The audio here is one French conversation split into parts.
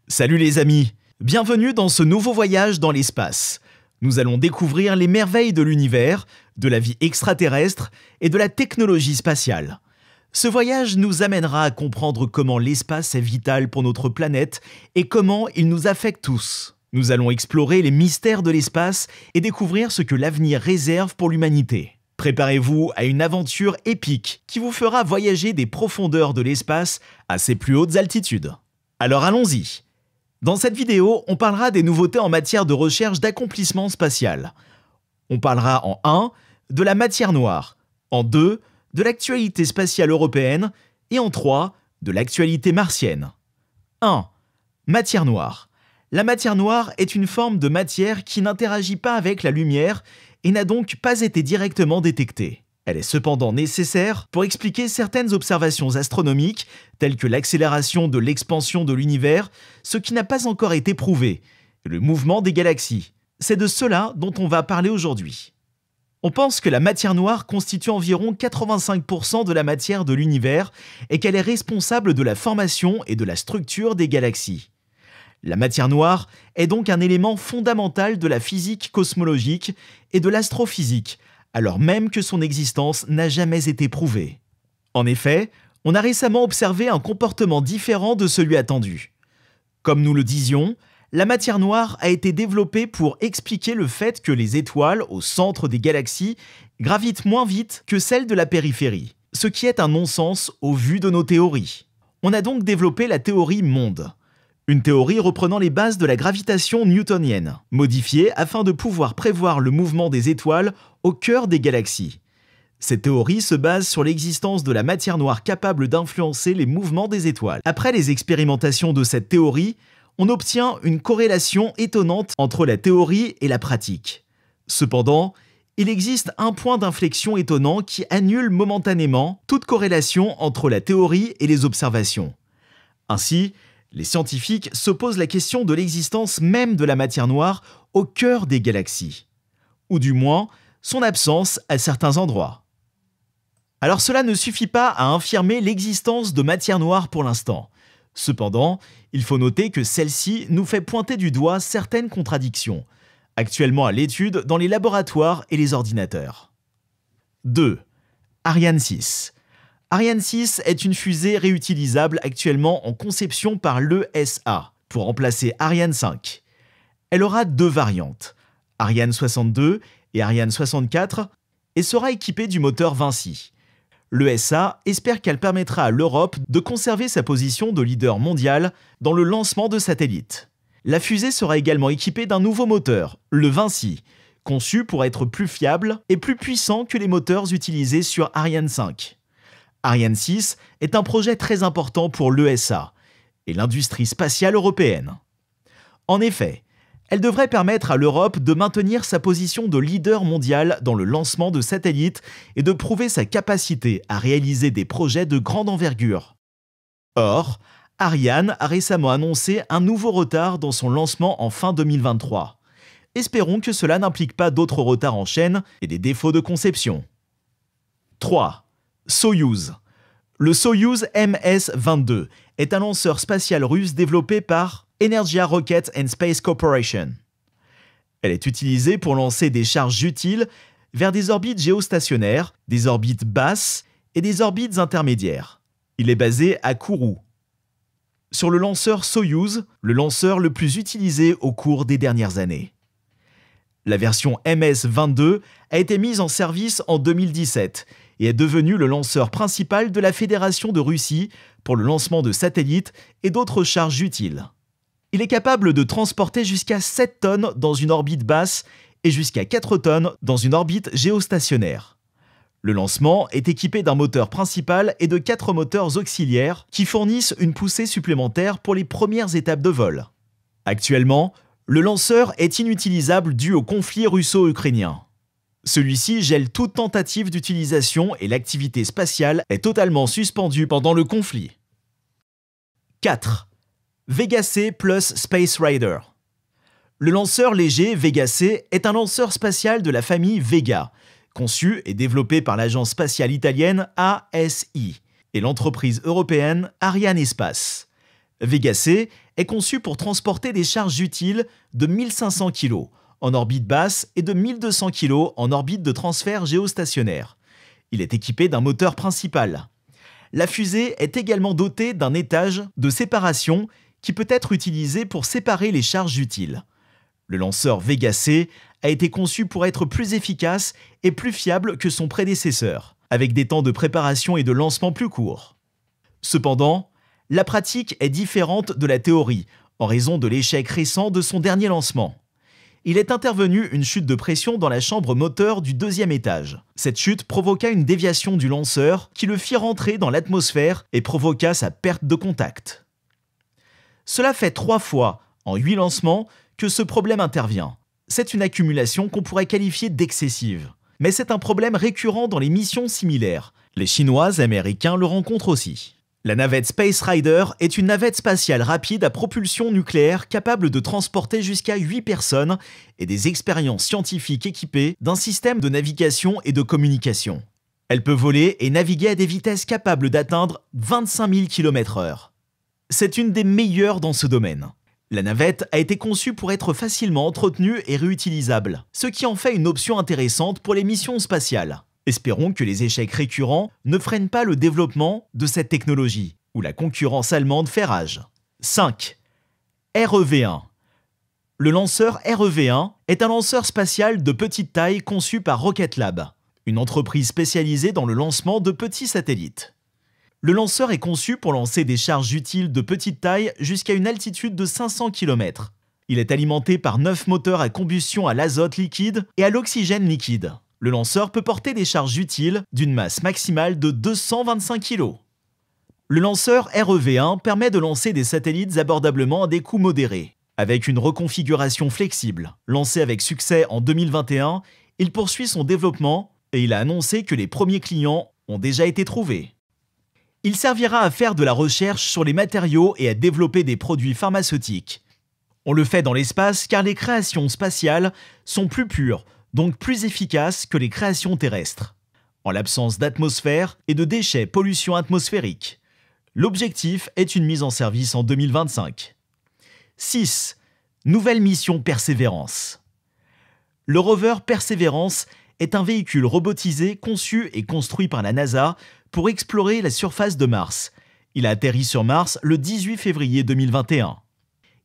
Salut les amis, bienvenue dans ce nouveau voyage dans l'espace. Nous allons découvrir les merveilles de l'univers, de la vie extraterrestre et de la technologie spatiale. Ce voyage nous amènera à comprendre comment l'espace est vital pour notre planète et comment il nous affecte tous. Nous allons explorer les mystères de l'espace et découvrir ce que l'avenir réserve pour l'humanité. Préparez-vous à une aventure épique qui vous fera voyager des profondeurs de l'espace à ses plus hautes altitudes. Alors allons-y! Dans cette vidéo, on parlera des nouveautés en matière de recherche d'accomplissement spatial. On parlera en 1 de la matière noire, en 2 de l'actualité spatiale européenne et en 3 de l'actualité martienne. 1. Matière noire. La matière noire est une forme de matière qui n'interagit pas avec la lumière et n'a donc pas été directement détectée. Elle est cependant nécessaire pour expliquer certaines observations astronomiques, telles que l'accélération de l'expansion de l'univers, ce qui n'a pas encore été prouvé, et le mouvement des galaxies. C'est de cela dont on va parler aujourd'hui. On pense que la matière noire constitue environ 85% de la matière de l'univers et qu'elle est responsable de la formation et de la structure des galaxies. La matière noire est donc un élément fondamental de la physique cosmologique et de l'astrophysique, alors même que son existence n'a jamais été prouvée. En effet, on a récemment observé un comportement différent de celui attendu. Comme nous le disions, la matière noire a été développée pour expliquer le fait que les étoiles au centre des galaxies gravitent moins vite que celles de la périphérie, ce qui est un non-sens au vu de nos théories. On a donc développé la théorie monde. Une théorie reprenant les bases de la gravitation newtonienne, modifiée afin de pouvoir prévoir le mouvement des étoiles au cœur des galaxies. Cette théorie se base sur l'existence de la matière noire capable d'influencer les mouvements des étoiles. Après les expérimentations de cette théorie, on obtient une corrélation étonnante entre la théorie et la pratique. Cependant, il existe un point d'inflexion étonnant qui annule momentanément toute corrélation entre la théorie et les observations. Ainsi, les scientifiques se posent la question de l'existence même de la matière noire au cœur des galaxies, ou du moins son absence à certains endroits. Alors cela ne suffit pas à infirmer l'existence de matière noire pour l'instant. Cependant, il faut noter que celle-ci nous fait pointer du doigt certaines contradictions, actuellement à l'étude dans les laboratoires et les ordinateurs. 2. Ariane 6. Ariane 6 est une fusée réutilisable actuellement en conception par l'ESA pour remplacer Ariane 5. Elle aura deux variantes, Ariane 62 et Ariane 64, et sera équipée du moteur Vinci. L'ESA espère qu'elle permettra à l'Europe de conserver sa position de leader mondial dans le lancement de satellites. La fusée sera également équipée d'un nouveau moteur, le Vinci, conçu pour être plus fiable et plus puissant que les moteurs utilisés sur Ariane 5. Ariane 6 est un projet très important pour l'ESA et l'industrie spatiale européenne. En effet, elle devrait permettre à l'Europe de maintenir sa position de leader mondial dans le lancement de satellites et de prouver sa capacité à réaliser des projets de grande envergure. Or, Ariane a récemment annoncé un nouveau retard dans son lancement en fin 2023. Espérons que cela n'implique pas d'autres retards en chaîne et des défauts de conception. 3. Soyouz. Le Soyouz MS-22 est un lanceur spatial russe développé par Energia Rocket and Space Corporation. Elle est utilisée pour lancer des charges utiles vers des orbites géostationnaires, des orbites basses et des orbites intermédiaires. Il est basé à Kourou. Sur le lanceur Soyouz, le lanceur le plus utilisé au cours des dernières années. La version MS-22 a été mise en service en 2017 et est devenu le lanceur principal de la Fédération de Russie pour le lancement de satellites et d'autres charges utiles. Il est capable de transporter jusqu'à 7 tonnes dans une orbite basse et jusqu'à 4 tonnes dans une orbite géostationnaire. Le lancement est équipé d'un moteur principal et de 4 moteurs auxiliaires qui fournissent une poussée supplémentaire pour les premières étapes de vol. Actuellement, le lanceur est inutilisable dû au conflit russo-ukrainien. Celui-ci gèle toute tentative d'utilisation et l'activité spatiale est totalement suspendue pendant le conflit. 4. Vega C plus Space Rider. Le lanceur léger Vega C est un lanceur spatial de la famille Vega, conçu et développé par l'agence spatiale italienne ASI et l'entreprise européenne Arianespace. Vega C est conçu pour transporter des charges utiles de 1500 kg en orbite basse et de 1200 kg en orbite de transfert géostationnaire. Il est équipé d'un moteur principal. La fusée est également dotée d'un étage de séparation qui peut être utilisé pour séparer les charges utiles. Le lanceur Vega C a été conçu pour être plus efficace et plus fiable que son prédécesseur, avec des temps de préparation et de lancement plus courts. Cependant, la pratique est différente de la théorie, en raison de l'échec récent de son dernier lancement. Il est intervenu une chute de pression dans la chambre moteur du deuxième étage. Cette chute provoqua une déviation du lanceur qui le fit rentrer dans l'atmosphère et provoqua sa perte de contact. Cela fait 3 fois, en 8 lancements, que ce problème intervient. C'est une accumulation qu'on pourrait qualifier d'excessive. Mais c'est un problème récurrent dans les missions similaires. Les Chinois et Américains le rencontrent aussi. La navette Space Rider est une navette spatiale rapide à propulsion nucléaire capable de transporter jusqu'à 8 personnes et des expériences scientifiques équipées d'un système de navigation et de communication. Elle peut voler et naviguer à des vitesses capables d'atteindre 25 000 km/h. C'est une des meilleures dans ce domaine. La navette a été conçue pour être facilement entretenue et réutilisable, ce qui en fait une option intéressante pour les missions spatiales. Espérons que les échecs récurrents ne freinent pas le développement de cette technologie, où la concurrence allemande fait rage. 5. REV1. Le lanceur REV1 est un lanceur spatial de petite taille conçu par Rocket Lab, une entreprise spécialisée dans le lancement de petits satellites. Le lanceur est conçu pour lancer des charges utiles de petite taille jusqu'à une altitude de 500 km. Il est alimenté par 9 moteurs à combustion à l'azote liquide et à l'oxygène liquide. Le lanceur peut porter des charges utiles d'une masse maximale de 225 kg. Le lanceur REV1 permet de lancer des satellites abordablement à des coûts modérés. Avec une reconfiguration flexible, lancé avec succès en 2021, il poursuit son développement et il a annoncé que les premiers clients ont déjà été trouvés. Il servira à faire de la recherche sur les matériaux et à développer des produits pharmaceutiques. On le fait dans l'espace car les créations spatiales sont plus pures, donc plus efficaces que les créations terrestres, en l'absence d'atmosphère et de déchets pollution atmosphérique. L'objectif est une mise en service en 2025. 6. Nouvelle mission Persévérance. Le rover Persévérance est un véhicule robotisé conçu et construit par la NASA pour explorer la surface de Mars. Il a atterri sur Mars le 18 février 2021.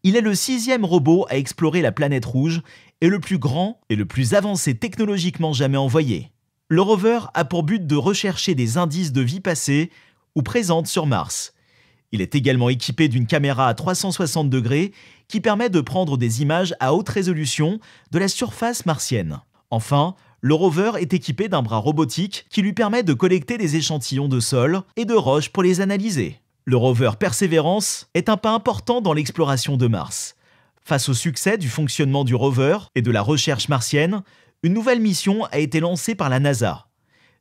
Il est le 6e robot à explorer la planète rouge et le plus grand et le plus avancé technologiquement jamais envoyé. Le rover a pour but de rechercher des indices de vie passée ou présente sur Mars. Il est également équipé d'une caméra à 360 degrés qui permet de prendre des images à haute résolution de la surface martienne. Enfin, le rover est équipé d'un bras robotique qui lui permet de collecter des échantillons de sol et de roches pour les analyser. Le rover Persévérance est un pas important dans l'exploration de Mars. Face au succès du fonctionnement du rover et de la recherche martienne, une nouvelle mission a été lancée par la NASA.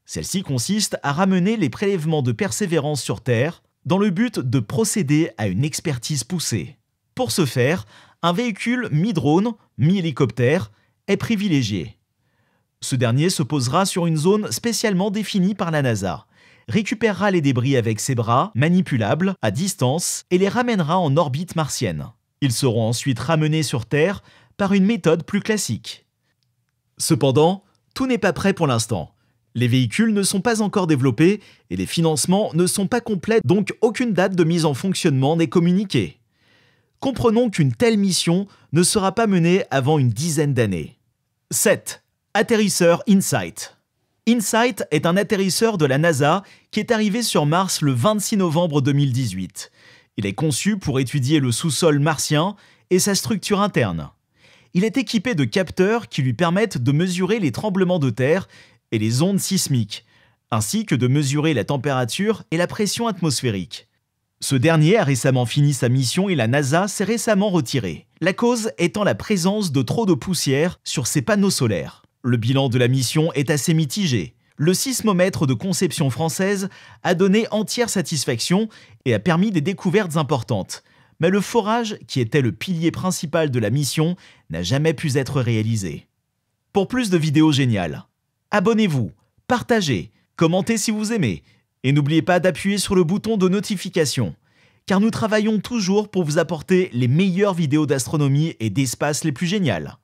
Celle-ci consiste à ramener les prélèvements de Persévérance sur Terre dans le but de procéder à une expertise poussée. Pour ce faire, un véhicule mi-drone, mi-hélicoptère est privilégié. Ce dernier se posera sur une zone spécialement définie par la NASA, récupérera les débris avec ses bras, manipulables, à distance, et les ramènera en orbite martienne. Ils seront ensuite ramenés sur Terre par une méthode plus classique. Cependant, tout n'est pas prêt pour l'instant. Les véhicules ne sont pas encore développés et les financements ne sont pas complets, donc aucune date de mise en fonctionnement n'est communiquée. Comprenons qu'une telle mission ne sera pas menée avant une dizaine d'années. 7. Atterrisseur InSight. InSight est un atterrisseur de la NASA qui est arrivé sur Mars le 26 novembre 2018. Il est conçu pour étudier le sous-sol martien et sa structure interne. Il est équipé de capteurs qui lui permettent de mesurer les tremblements de terre et les ondes sismiques, ainsi que de mesurer la température et la pression atmosphérique. Ce dernier a récemment fini sa mission et la NASA s'est récemment retirée. La cause étant la présence de trop de poussière sur ses panneaux solaires. Le bilan de la mission est assez mitigé. Le sismomètre de conception française a donné entière satisfaction et a permis des découvertes importantes. Mais le forage, qui était le pilier principal de la mission, n'a jamais pu être réalisé. Pour plus de vidéos géniales, abonnez-vous, partagez, commentez si vous aimez, et n'oubliez pas d'appuyer sur le bouton de notification. car nous travaillons toujours pour vous apporter les meilleures vidéos d'astronomie et d'espace les plus géniales.